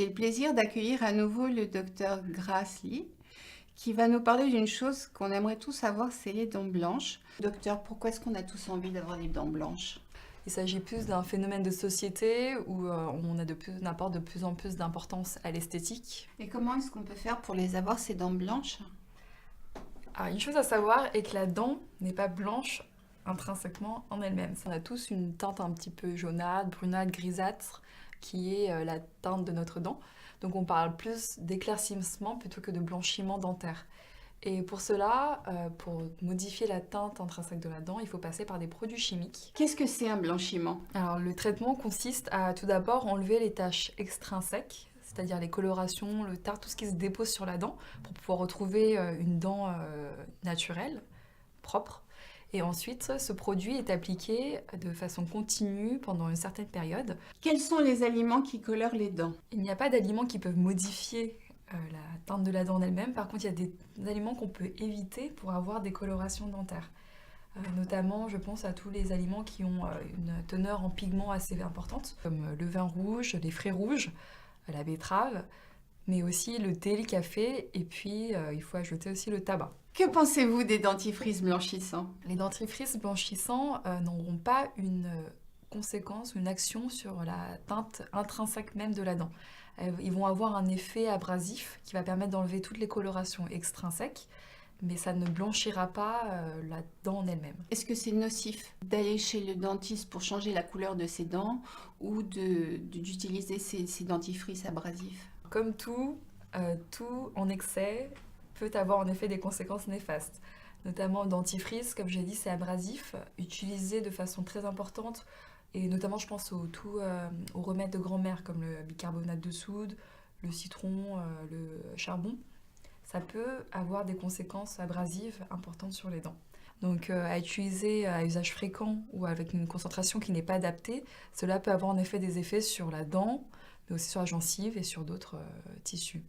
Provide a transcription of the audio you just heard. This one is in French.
J'ai le plaisir d'accueillir à nouveau le docteur Grassley qui va nous parler d'une chose qu'on aimerait tous savoir, c'est les dents blanches. Docteur, pourquoi est-ce qu'on a tous envie d'avoir des dents blanches? Il s'agit plus d'un phénomène de société où on apporte de plus en plus d'importance à l'esthétique. Et comment est-ce qu'on peut faire pour les avoir, ces dents blanches? Alors, une chose à savoir est que la dent n'est pas blanche intrinsèquement en elle-même. On a tous une teinte un petit peu jaunâtre, brunâtre, grisâtre, qui est la teinte de notre dent. Donc on parle plus d'éclaircissement plutôt que de blanchiment dentaire. Et pour cela, pour modifier la teinte intrinsèque de la dent, il faut passer par des produits chimiques. Qu'est-ce que c'est un blanchiment? Alors le traitement consiste à tout d'abord enlever les taches extrinsèques, c'est-à-dire les colorations, le tartre, tout ce qui se dépose sur la dent, pour pouvoir retrouver une dent naturelle, propre. Et ensuite, ce produit est appliqué de façon continue pendant une certaine période. Quels sont les aliments qui colorent les dents? Il n'y a pas d'aliments qui peuvent modifier la teinte de la dent en elle-même. Par contre, il y a des aliments qu'on peut éviter pour avoir des colorations dentaires. Notamment, je pense à tous les aliments qui ont une teneur en pigments assez importante, comme le vin rouge, les fruits rouges, la betterave, mais aussi le thé, le café, et puis il faut ajouter aussi le tabac. Que pensez-vous des dentifrices blanchissants? Les dentifrices blanchissants n'auront pas une conséquence, une action sur la teinte intrinsèque même de la dent. Ils vont avoir un effet abrasif qui va permettre d'enlever toutes les colorations extrinsèques, mais ça ne blanchira pas la dent en elle-même. Est-ce que c'est nocif d'aller chez le dentiste pour changer la couleur de ses dents ou d'utiliser ces dentifrices abrasifs? Comme tout en excès peut avoir en effet des conséquences néfastes. Notamment le dentifrice, comme j'ai dit, c'est abrasif, utilisé de façon très importante, et notamment je pense aux remèdes de grand-mère comme le bicarbonate de soude, le citron, le charbon. Ça peut avoir des conséquences abrasives importantes sur les dents. Donc à utiliser à usage fréquent ou avec une concentration qui n'est pas adaptée, cela peut avoir en effet des effets sur la dent, mais aussi sur la gencive et sur d'autres tissus.